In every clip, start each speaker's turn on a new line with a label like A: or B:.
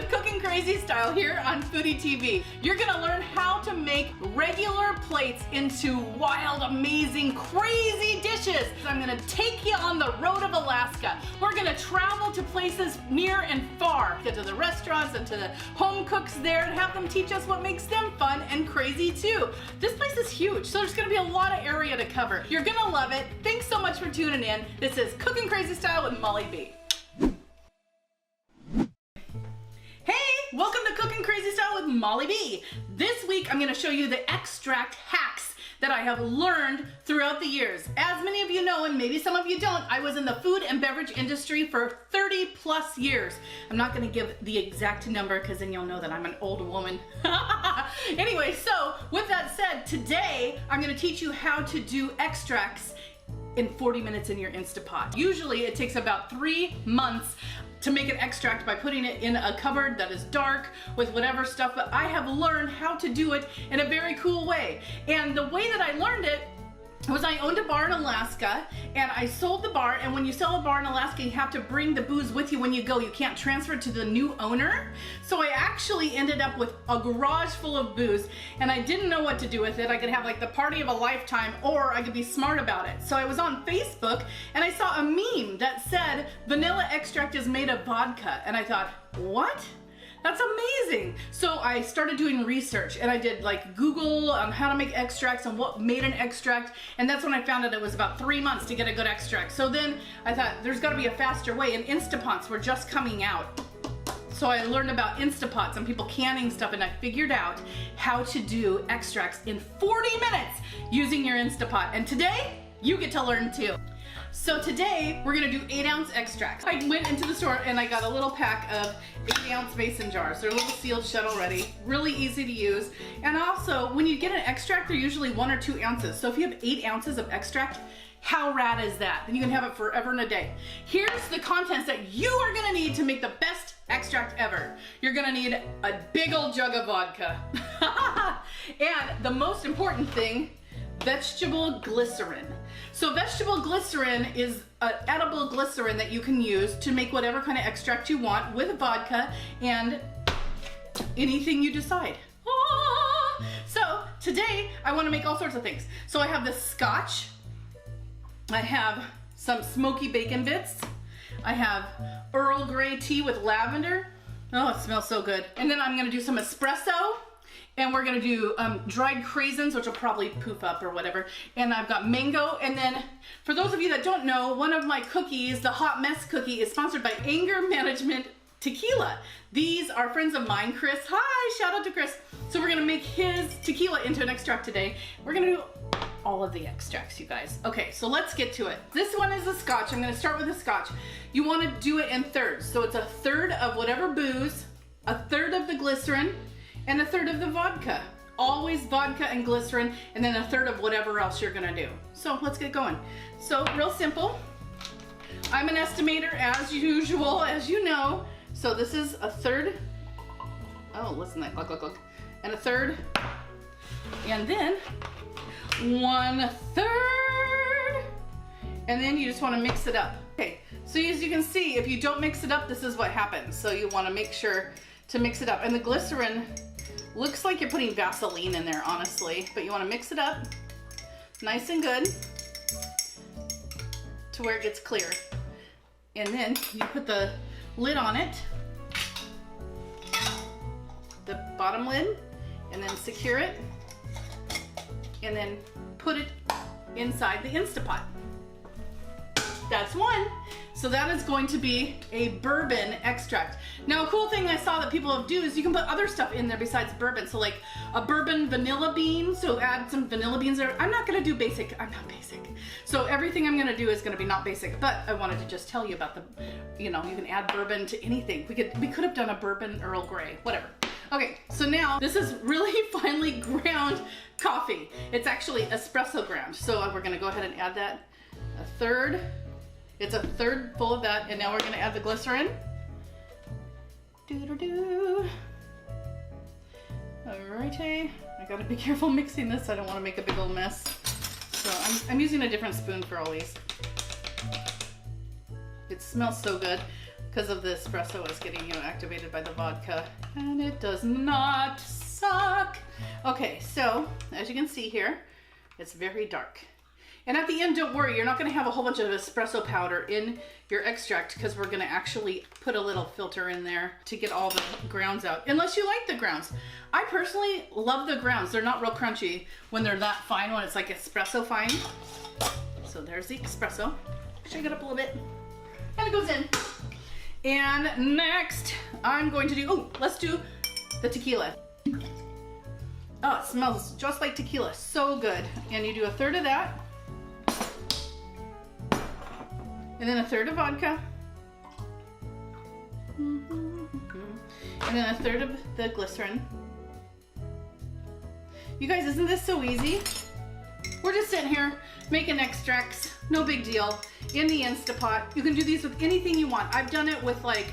A: with Cooking Crazy Style here on Foodie TV. You're gonna learn how to make regular plates into wild, amazing, crazy dishes. I'm gonna take you on the road of Alaska. We're gonna travel to places near and far, get to the restaurants and to the home cooks there and have them teach us what makes them fun and crazy too. This place is huge, so there's gonna be a lot of area to cover. You're gonna love it. Thanks so much for tuning in. This is Cooking Crazy Style with Molly B. Welcome to Cooking Crazy Style with Molly B. This week I'm going to show you the extract hacks that I have learned throughout the years. As many of you know, and maybe some of you don't, I was in the food and beverage industry for 30 plus years. I'm not going to give the exact number because then you'll know that I'm an old woman. Anyway, so with that said, today I'm going to teach you how to do extracts in 40 minutes in your Instapot. Usually it takes about 3 months to make an extract by putting it in a cupboard that is dark with whatever stuff, but I have learned how to do it in a very cool way. And the way that I learned it was I owned a bar in Alaska and I sold the bar, and when you sell a bar in Alaska you have to bring the booze with you when you go. You can't transfer it to the new owner. So I actually ended up with a garage full of booze and I didn't know what to do with it. I could have like the party of a lifetime or I could be smart about it. So I was on Facebook and I saw a meme that said vanilla extract is made of vodka, and I thought, what? That's amazing. So I started doing research and I did like Google on how to make extracts and what made an extract, and that's when I found out it was about 3 months to get a good extract. So then I thought there's gotta be a faster way, and Instapots were just coming out. So I learned about Instapots and people canning stuff, and I figured out how to do extracts in 40 minutes using your Instapot. And today you get to learn too. So today we're gonna do 8-ounce extracts. I went into the store and I got a little pack of 8-ounce mason jars. They're a little sealed shut already, really easy to use. And also, when you get an extract, they're usually 1 or 2 ounces. So if you have 8 ounces of extract, how rad is that? Then you can have it forever and a day. Here's the contents that you are gonna need to make the best extract ever. You're gonna need a big old jug of vodka. And the most important thing, vegetable glycerin. So vegetable glycerin is an edible glycerin that you can use to make whatever kind of extract you want with vodka and anything you decide. So today I want to make all sorts of things. So I have this scotch, I have some smoky bacon bits, I have Earl Grey tea with lavender. Oh, it smells so good. And then I'm gonna do some espresso. And we're gonna do dried craisins, which will probably poof up or whatever. And I've got mango. And then for those of you that don't know, one of my cookies, the Hot Mess cookie, is sponsored by Anger Management Tequila. These are friends of mine, Chris. Hi, shout out to Chris. So we're gonna make his tequila into an extract today. We're gonna do all of the extracts, you guys. Okay, so let's get to it. This one is a scotch. I'm gonna start with a scotch. You wanna do it in thirds. So it's a third of whatever booze, a third of the glycerin, and a third of the vodka. Always vodka and glycerin, and then a third of whatever else you're gonna do. So let's get going. So real simple. I'm an estimator as usual, as you know. So this is a third. Oh, listen to that, look, look, look. And a third. And then 1/3. And then you just wanna mix it up. Okay, so as you can see, if you don't mix it up, this is what happens. So you wanna make sure to mix it up. And the glycerin looks like you're putting Vaseline in there, honestly, but you want to mix it up nice and good to where it gets clear. And then you put the lid on it, the bottom lid, and then secure it, and then put it inside the Instapot. That's one. So that is going to be a bourbon extract. Now, a cool thing I saw that people have do is you can put other stuff in there besides bourbon. So like a bourbon vanilla bean, so add some vanilla beans there. I'm not gonna do basic, I'm not basic. So everything I'm gonna do is gonna be not basic, but I wanted to just tell you about the, you know, you can add bourbon to anything. We could have done a bourbon Earl Grey, whatever. Okay, so now this is really finely ground coffee. It's actually espresso ground. So we're gonna go ahead and add that, a third. It's a third full of that, and now we're gonna add the glycerin. Doo-doo-doo. Alrighty, I gotta be careful mixing this. I don't wanna make a big old mess. So I'm using a different spoon for all these. It smells so good. because of the espresso is getting, activated by the vodka, and it does not suck. Okay, so as you can see here, it's very dark. And at the end, don't worry, you're not gonna have a whole bunch of espresso powder in your extract because we're gonna actually put a little filter in there to get all the grounds out, unless you like the grounds. I personally love the grounds. They're not real crunchy when they're that fine, when it's like espresso fine. So there's the espresso. Shake it up a little bit, and it goes in. And next, I'm going to do, let's do the tequila. Oh, it smells just like tequila, so good. And you do a third of that. And then a third of vodka. And then a third of the glycerin. You guys, isn't this so easy? We're just sitting here making extracts, no big deal, in the Instapot. You can do these with anything you want. I've done it with like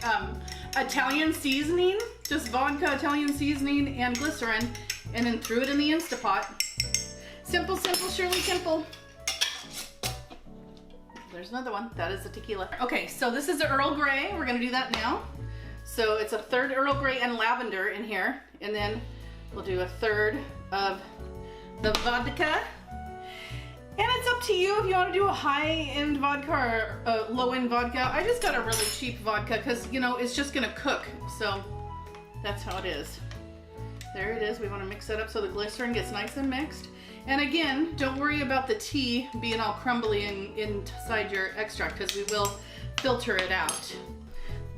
A: Italian seasoning, just vodka, Italian seasoning, and glycerin, and then threw it in the Instapot. Simple, simple, surely simple. There's another one. That is the tequila. Okay, so this is the Earl Grey. We're gonna do that now. So it's a third Earl Grey and lavender in here, and then we'll do a third of the vodka. And it's up to you if you want to do a high-end vodka or a low-end vodka. I just got a really cheap vodka because, it's just gonna cook. So that's how it is. There it is. We want to mix it up so the glycerin gets nice and mixed. And again, don't worry about the tea being all crumbly inside your extract because we will filter it out.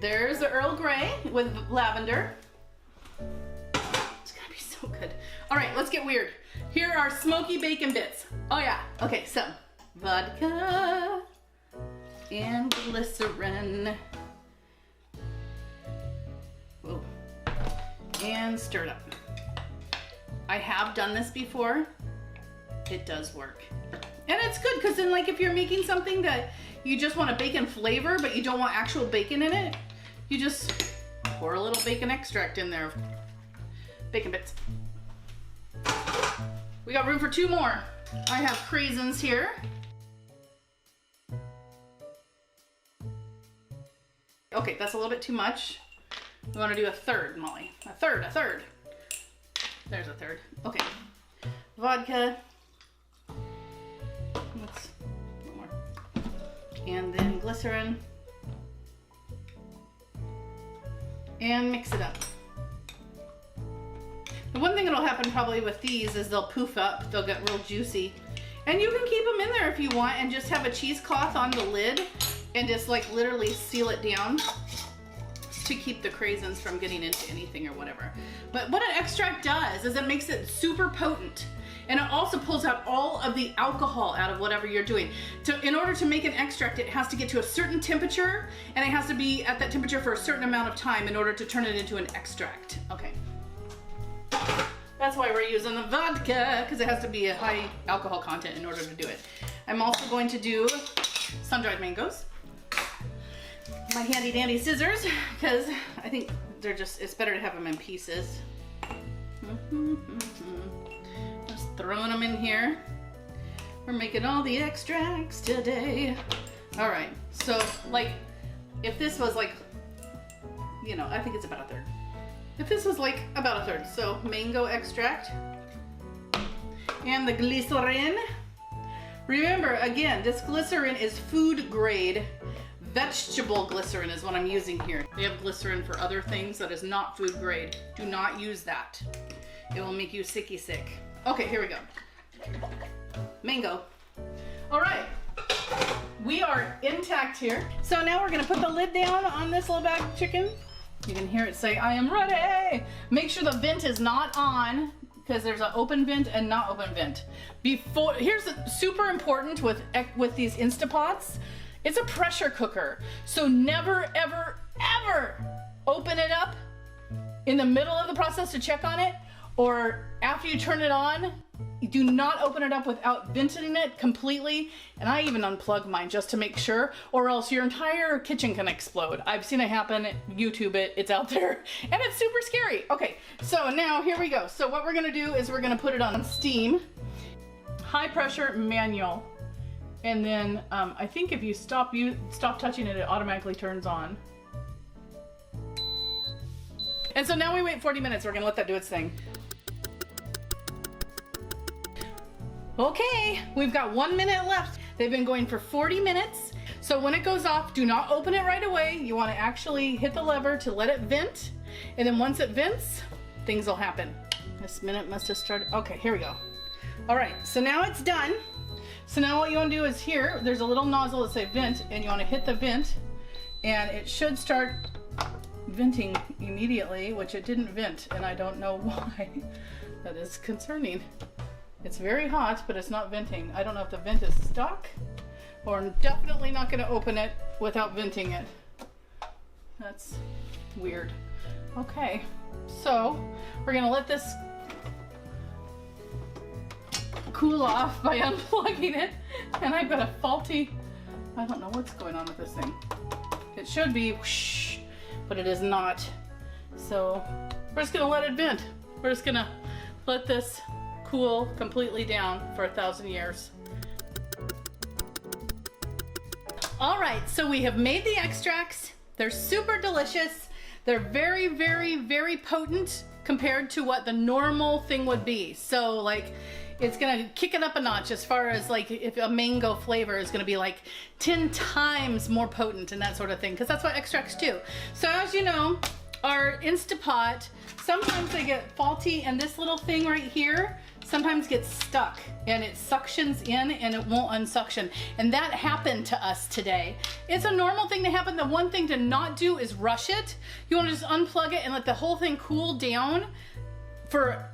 A: There's the Earl Grey with lavender. It's gonna be so good. All right, let's get weird. Here are smoky bacon bits. Oh yeah, okay, so vodka and glycerin. Whoa. And stir it up. I have done this before. It does work. And it's good because then like if you're making something that you just want a bacon flavor but you don't want actual bacon in it, you just pour a little bacon extract in there. Bacon bits. We got room for 2 more. I have craisins here. Okay, that's a little bit too much. We want to do a third, Molly. A third. There's a third. Okay. Vodka. Let's one more. And then glycerin. And mix it up. The one thing that'll happen probably with these is they'll poof up. They'll get real juicy. And you can keep them in there if you want and just have a cheesecloth on the lid and just like literally seal it down to keep the craisins from getting into anything or whatever. But what an extract does is it makes it super potent. And it also pulls out all of the alcohol out of whatever you're doing. In order to make an extract, it has to get to a certain temperature and it has to be at that temperature for a certain amount of time in order to turn it into an extract. Okay. That's why we're using the vodka, because it has to be a high alcohol content in order to do it. I'm also going to do sun-dried mangoes. My handy dandy scissors, because I think it's better to have them in pieces. Just throwing them in here. We're making all the extracts today. All right, so like, if this was like, I think it's about a third. If this was like about a third, so mango extract and the glycerin. Remember, again, this glycerin is food grade. Vegetable glycerin is what I'm using here. They have glycerin for other things that is not food grade. Do not use that. It will make you sicky sick. Okay, here we go. Mango. All right, we are intact here. So now we're gonna put the lid down on this little bag of chicken. You can hear it say, I am ready. Make sure the vent is not on because there's an open vent and not open vent. Here's super important with these Instapots. It's a pressure cooker. So never, ever, ever open it up in the middle of the process to check on it, or after you turn it on. Do not open it up without venting it completely. And I even unplug mine just to make sure, or else your entire kitchen can explode. I've seen it happen. YouTube it, it's out there, and it's super scary. Okay, so now here we go. So what we're gonna do is we're gonna put it on steam, high pressure manual. And then I think if you stop touching it, it automatically turns on. And so now we wait 40 minutes. We're gonna let that do its thing. Okay, we've got 1 minute left. They've been going for 40 minutes. So when it goes off, do not open it right away. You wanna actually hit the lever to let it vent. And then once it vents, things will happen. This minute must have started. Okay, here we go. All right, so now it's done. So now what you wanna do is here, there's a little nozzle that says vent, and you wanna hit the vent, and it should start venting immediately, which it didn't vent, and I don't know why. That is concerning. It's very hot, but it's not venting. I don't know if the vent is stuck, or I'm definitely not gonna open it without venting it. That's weird. Okay, so we're gonna let this cool off by unplugging it, and I've got a faulty, I don't know what's going on with this thing. It should be whoosh, but it is not. So we're just gonna let it vent. We're just gonna let this cool completely down for 1,000 years. All right, so we have made the extracts. They're super delicious. They're very, very, very potent compared to what the normal thing would be. So like, it's gonna kick it up a notch as far as like if a mango flavor is gonna be like 10 times more potent and that sort of thing, because that's what extracts do. So as you know, our Instapot, sometimes they get faulty, and this little thing right here sometimes gets stuck and it suctions in and it won't unsuction. And that happened to us today. It's a normal thing to happen. The one thing to not do is rush it. You wanna just unplug it and let the whole thing cool down for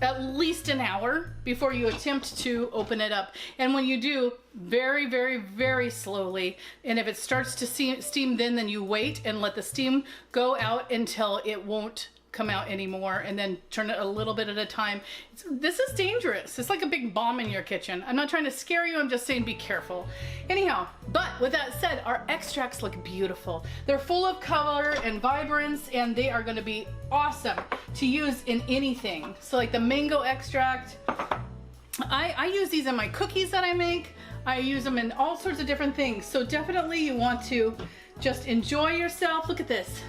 A: at least an hour before you attempt to open it up. And when you do, very, very, very slowly. And if it starts to steam then you wait and let the steam go out until it won't come out anymore, and then turn it a little bit at a time. This is dangerous. It's like a big bomb in your kitchen. I'm not trying to scare you, I'm just saying be careful. Anyhow, but with that said, our extracts look beautiful. They're full of color and vibrance, and they are gonna be awesome to use in anything. So like the mango extract, I use these in my cookies that I make. I use them in all sorts of different things. So definitely you want to just enjoy yourself. Look at this.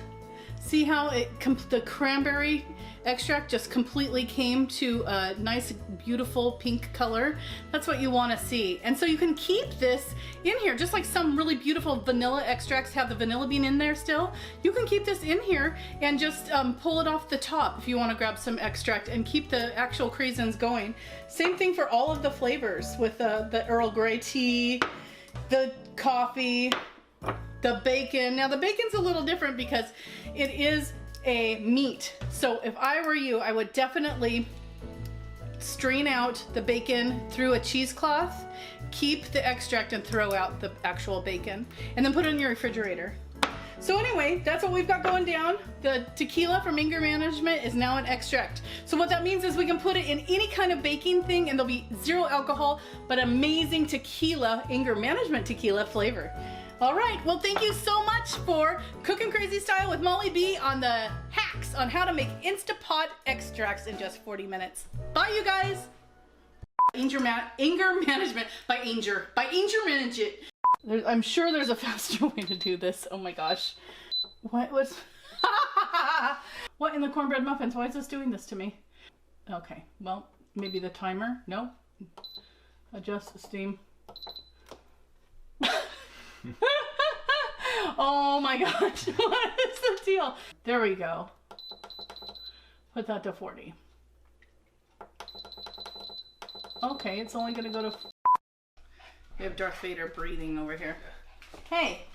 A: See how the cranberry extract just completely came to a nice, beautiful pink color? That's what you want to see. And so you can keep this in here, just like some really beautiful vanilla extracts have the vanilla bean in there still. You can keep this in here and just pull it off the top if you want to grab some extract and keep the actual craisins going. Same thing for all of the flavors with the Earl Grey tea, the coffee, the bacon. Now the bacon's a little different because it is a meat. So if I were you, I would definitely strain out the bacon through a cheesecloth, keep the extract and throw out the actual bacon, and then put it in your refrigerator. So anyway, that's what we've got going down. The tequila from Anger Management is now an extract. So what that means is we can put it in any kind of baking thing and there'll be 0 alcohol, but amazing tequila, Anger Management tequila flavor. All right, well, thank you so much for Cooking Crazy Style with Molly B on the hacks on how to make Instapot extracts in just 40 minutes. Bye, you guys. Anger Management by Anger Management. I'm sure there's a faster way to do this. Oh my gosh. What was, what in the cornbread muffins? Why is this doing this to me? Okay, well, maybe the timer. No. Adjust the steam. Oh my gosh, what is the deal? There we go. Put that to 40. Okay, it's only gonna go to... We have Darth Vader breathing over here. Hey,